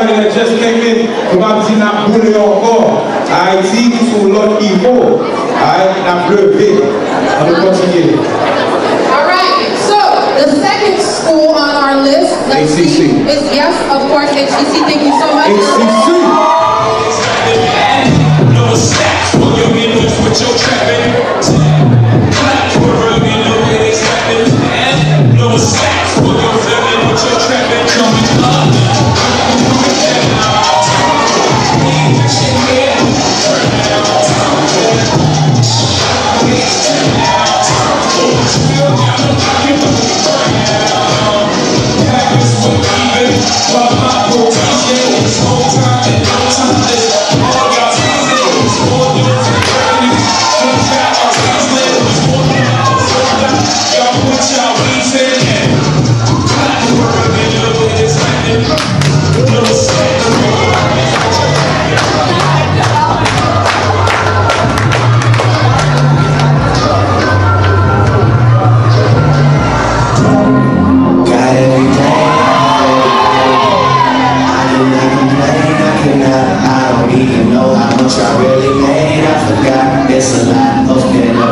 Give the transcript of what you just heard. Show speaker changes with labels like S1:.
S1: everybody that just came in. On va dire n'a brûlé encore. Haïti sous l'autre niveau. N'a pleuvé. On va continuer.
S2: All right. So the second school on our list, let's
S1: HCC.
S2: see, is yes, of course, HCC. Thank you so much.
S1: HCC.
S3: No stats for your image with your trapping. Clap for real, you know where they slapping. No stats for your feeling with your trapping. Coming up.
S4: I don't even know how much I really made. I forgot, it's a lot of